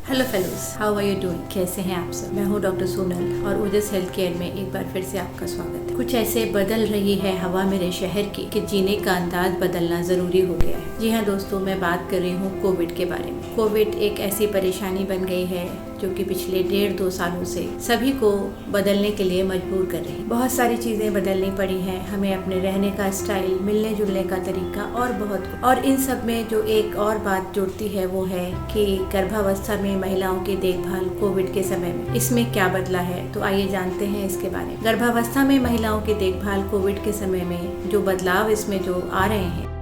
Hello fellows, how are you doing? कैसे हैं आप सब? मैं हूं डॉक्टर सोनल और ओजस हेल्थ केयर में एक बार फिर से आपका स्वागत है। कुछ ऐसे बदल रही है हवा मेरे शहर की कि जीने का अंदाज बदलना जरूरी हो गया है। जी हाँ दोस्तों, मैं बात कर रही हूँ कोविड के बारे में। कोविड एक ऐसी परेशानी बन गई है जो कि पिछले 1.5-2 सालों से सभी को बदलने के लिए मजबूर कर रही है। बहुत सारी चीजें बदलनी पड़ी हैं हमें, अपने रहने का स्टाइल, मिलने जुलने का तरीका और बहुत कुछ। और इन सब में जो एक और बात जुड़ती है वो है कि गर्भावस्था में महिलाओं की देखभाल कोविड के समय में, इसमें क्या बदला है। तो आइए जानते हैं इसके बारे में। गर्भावस्था में महिलाओं की देखभाल कोविड के समय में जो बदलाव इसमें जो आ रहे हैं,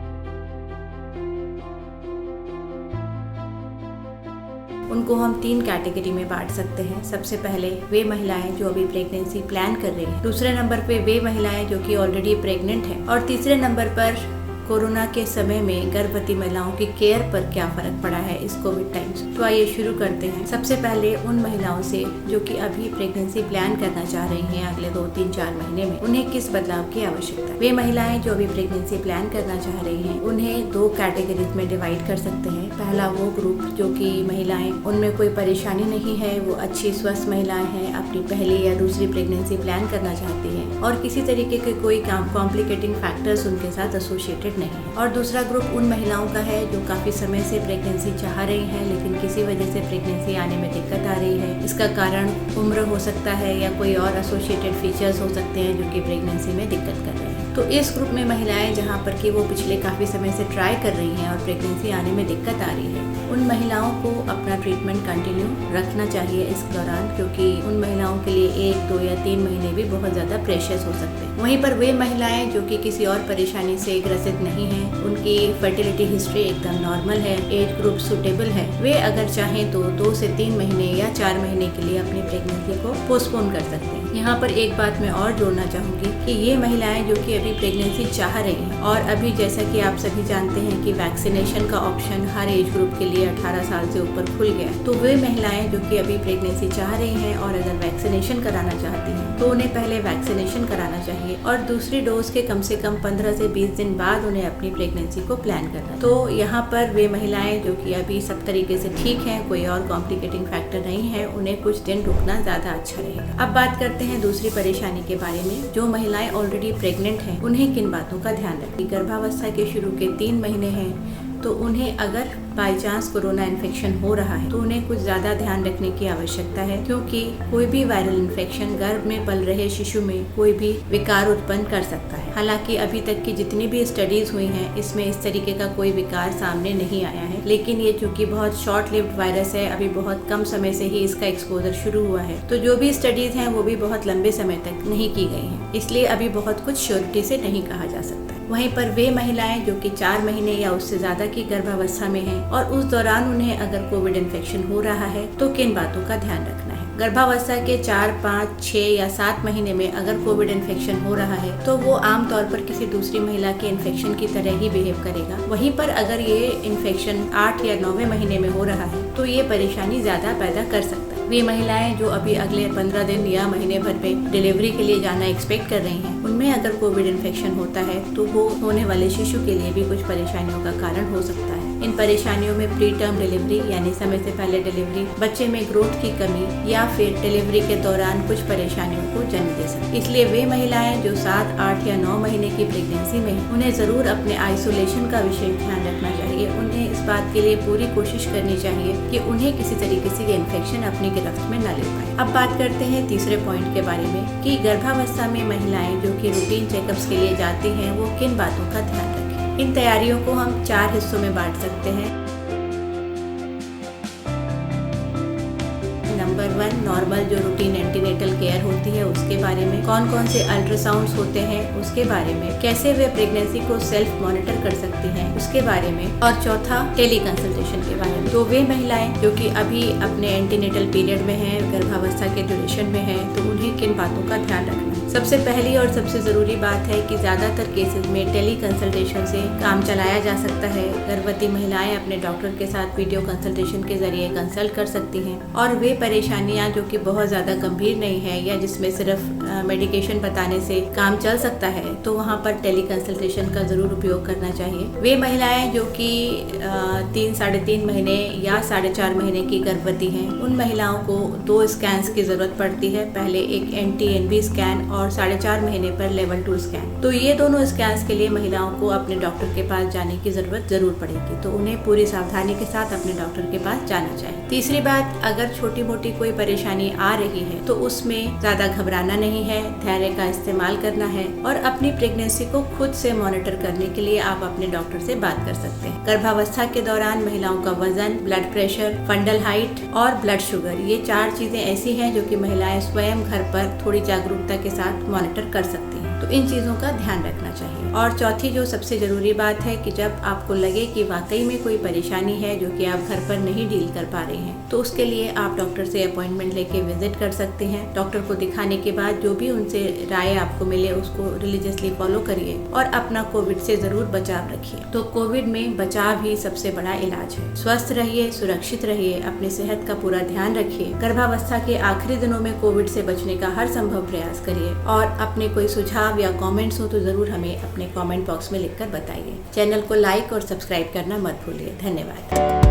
उनको हम 3 कैटेगरी में बांट सकते हैं। सबसे पहले वे महिलाएं जो अभी प्रेगनेंसी प्लान कर रही हैं, दूसरे नंबर पे वे महिलाएं जो कि ऑलरेडी प्रेग्नेंट हैं, और तीसरे नंबर पर कोरोना के समय में गर्भवती महिलाओं की केयर पर क्या फर्क पड़ा है इस कोविड टाइम से। तो आइए शुरू करते हैं सबसे पहले उन महिलाओं से जो कि अभी प्रेगनेंसी प्लान करना चाह रही हैं अगले 2-3-4 महीने में। उन्हें किस बदलाव की आवश्यकता है। वे महिलाएं जो अभी प्रेगनेंसी प्लान करना चाह रही हैं, उन्हें 2 कैटेगरीज में डिवाइड कर सकते हैं। पहला वो ग्रुप जो कि महिलाएं, उनमें कोई परेशानी नहीं है, वो अच्छी स्वस्थ महिलाएं हैं, अपनी पहली या दूसरी प्रेगनेंसी प्लान करना चाहती हैं और किसी तरीके के कोई कॉम्प्लिकेटिंग फैक्टर्स उनके साथ एसोसिएटेड नहीं है। और दूसरा ग्रुप उन महिलाओं का है जो काफी समय से प्रेगनेंसी चाह रही हैं, लेकिन किसी वजह से प्रेगनेंसी आने में दिक्कत आ रही है। इसका कारण उम्र हो सकता है या कोई और एसोसिएटेड फीचर्स हो सकते हैं जो कि प्रेगनेंसी में दिक्कत कर रहे हैं। तो इस ग्रुप में महिलाएं जहां पर कि वो पिछले काफी समय से ट्राई कर रही हैं और प्रेगनेंसी आने में दिक्कत आ रही है, उन महिलाओं को अपना ट्रीटमेंट कंटिन्यू रखना चाहिए इस दौरान, क्योंकि उन महिलाओं के लिए 1, 2 या 3 महीने भी बहुत ज्यादा प्रेशियस हो सकते हैं। वहीं पर वे महिलाएं जो कि किसी और परेशानी से ग्रसित नहीं हैं, उनकी फर्टिलिटी हिस्ट्री एकदम नॉर्मल है, एज ग्रुप सुटेबल है, वे अगर चाहें तो 2 से 3 महीने या 4 महीने के लिए अपनी प्रेगनेंसी को पोस्टपोन कर सकते हैं। यहाँ पर एक बात मैं और जोड़ना चाहूंगी कि ये महिलाएं जो कि अभी प्रेगनेंसी चाह रही हैं, और अभी जैसा कि आप सभी जानते हैं कि वैक्सीनेशन का ऑप्शन हर एज ग्रुप के लिए 18 साल से ऊपर खुल गया है, तो वे महिलाएं जो कि अभी प्रेगनेंसी चाह रही हैं और अगर वैक्सीनेशन कराना चाहती हैं तो उन्हें पहले वैक्सीनेशन कराना चाहिए और दूसरी डोज के कम से कम 15 से 20 दिन बाद उन्हें अपनी प्रेगनेंसी को प्लान करना। तो यहाँ पर वे महिलाएं जो कि अभी सब तरीके से ठीक हैं, कोई और कॉम्प्लिकेटिंग फैक्टर नहीं है, उन्हें कुछ दिन रुकना ज्यादा अच्छा रहेगा। अब बात करते हैं दूसरी परेशानी के बारे में। जो महिलाएं ऑलरेडी प्रेग्नेंट हैं, उन्हें किन बातों का ध्यान रखें। गर्भावस्था के शुरू के 3 महीने हैं, तो उन्हें अगर बाई चांस कोरोना इन्फेक्शन हो रहा है तो उन्हें कुछ ज्यादा ध्यान रखने की आवश्यकता है, क्योंकि कोई भी वायरल इन्फेक्शन गर्भ में पल रहे शिशु में कोई भी विकार उत्पन्न कर सकता है। हालांकि अभी तक की जितनी भी स्टडीज हुई हैं, इसमें इस तरीके का कोई विकार सामने नहीं आया है, लेकिन ये चूंकि बहुत शॉर्ट लिव्ड वायरस है, अभी बहुत कम समय से ही इसका एक्सपोजर शुरू हुआ है, तो जो भी स्टडीज हैं वो भी बहुत लंबे समय तक नहीं की गई हैं, इसलिए अभी बहुत कुछ श्योरिटी से नहीं कहा जा सकता। वहीं पर वे महिलाएं जो कि 4 महीने या उससे ज्यादा की गर्भावस्था में हैं और उस दौरान उन्हें अगर कोविड इन्फेक्शन हो रहा है तो किन बातों का ध्यान रखना है। गर्भावस्था के 4, 5, 6 या 7 महीने में अगर कोविड इन्फेक्शन हो रहा है तो वो आमतौर पर किसी दूसरी महिला के इन्फेक्शन की तरह ही बिहेव करेगा। वहीं पर अगर ये इन्फेक्शन 8 या 9वें महीने में हो रहा है तो ये परेशानी ज्यादा पैदा कर सकता है। वे महिलाएं जो अभी अगले 15 दिन या महीने भर में डिलीवरी के लिए जाना एक्सपेक्ट कर रही हैं, उनमें अगर कोविड इन्फेक्शन होता है तो वो होने वाले शिशु के लिए भी कुछ परेशानियों का कारण हो सकता है। इन परेशानियों में प्री टर्म डिलीवरी यानी समय से पहले डिलीवरी, बच्चे में ग्रोथ की कमी या फिर डिलीवरी के दौरान कुछ परेशानियों को जन्म दे सकती। इसलिए वे महिलाएं जो 7, 8 या 9 महीने की प्रेगनेंसी में हैं, उन्हें जरूर अपने आइसोलेशन का विशेष ध्यान रखना चाहिए। उन्हें इस बात के लिए पूरी कोशिश करनी चाहिए कि उन्हें किसी तरीके से इन्फेक्शन अपनी गिरफ्त में न ले पाए। अब बात करते हैं तीसरे पॉइंट के बारे में कि गर्भावस्था में महिलाएं जो कि रूटीन चेकअप्स के लिए जाती हैं वो किन बातों का ध्यान रखें। इन तैयारियों को हम 4 हिस्सों में बांट सकते हैं। नंबर 1, नॉर्मल जो रूटीन एंटीनेटल केयर होती है उसके बारे में, कौन कौन से अल्ट्रासाउंड्स होते हैं उसके बारे में, कैसे वे प्रेगनेंसी को सेल्फ मॉनिटर कर सकती हैं उसके बारे में, और चौथा टेली कंसल्टेशन के बारे में। तो वे महिलाएं जो कि अभी अपने एंटीनेटल पीरियड में हैं, गर्भावस्था के ड्यूरेशन में हैं, तो उन्हें किन बातों का ध्यान रखना है। सबसे पहली और सबसे जरूरी बात है कि ज्यादातर केसेस में टेली कंसल्टेशन से काम चलाया जा सकता है। गर्भवती महिलाएं अपने डॉक्टर के साथ वीडियो कंसल्टेशन के जरिए कंसल्ट कर सकती हैं और वे परेशानियां जो कि बहुत ज़्यादा गंभीर नहीं है या जिसमें सिर्फ मेडिकेशन बताने से काम चल सकता है, तो वहाँ पर टेली कंसल्टेशन का ज़रूर उपयोग करना चाहिए। वे महिलाएं जो कि 3-3.5 महीने या 4.5 महीने की गर्भवती हैं, उन महिलाओं को 2 स्कैन्स की ज़रूरत पड़ती है। पहले एक NT-NB स्कैन और 4.5 महीने पर लेवल 2 स्कैन। तो ये दोनों स्कैन्स के लिए महिलाओं को अपने डॉक्टर के पास जाने की ज़रूरत ज़रूर पड़ेगी, तो उन्हें पूरी सावधानी के साथ अपने डॉक्टर के पास जाना चाहिए। तीसरी बात, अगर छोटी मोटी कोई परेशानी आ रही है तो उसमें ज़्यादा घबराना नहीं है, धैर्य का इस्तेमाल करना है और अपनी प्रेगनेंसी को खुद से मॉनिटर करने के लिए आप अपने डॉक्टर से बात कर सकते हैं। गर्भावस्था के दौरान महिलाओं का वजन, ब्लड प्रेशर, फंडल हाइट और ब्लड शुगर, ये 4 चीजें ऐसी हैं जो कि महिलाएं स्वयं घर पर थोड़ी जागरूकता के साथ मॉनिटर कर सकती हैं, तो इन चीज़ों का ध्यान रखना चाहिए। और चौथी जो सबसे ज़रूरी बात है कि जब आपको लगे कि वाकई में कोई परेशानी है जो कि आप घर पर नहीं डील कर पा रहे हैं, तो उसके लिए आप डॉक्टर से अपॉइंटमेंट लेके विजिट कर सकते हैं। डॉक्टर को दिखाने के बाद जो भी उनसे राय आपको मिले उसको रिलीजियसली फॉलो करिए और अपना कोविड से ज़रूर बचाव रखिए। तो कोविड में बचाव ही सबसे बड़ा इलाज है। स्वस्थ रहिए, सुरक्षित रहिए, अपनी सेहत का पूरा ध्यान रखिए। गर्भावस्था के आखिरी दिनों में कोविड से बचने का हर संभव प्रयास करिए और अपने कोई सुझाव या कमेंट्स हो तो ज़रूर हमें अपने कमेंट बॉक्स में लिखकर बताइए। चैनल को लाइक और सब्सक्राइब करना मत भूलिए। धन्यवाद।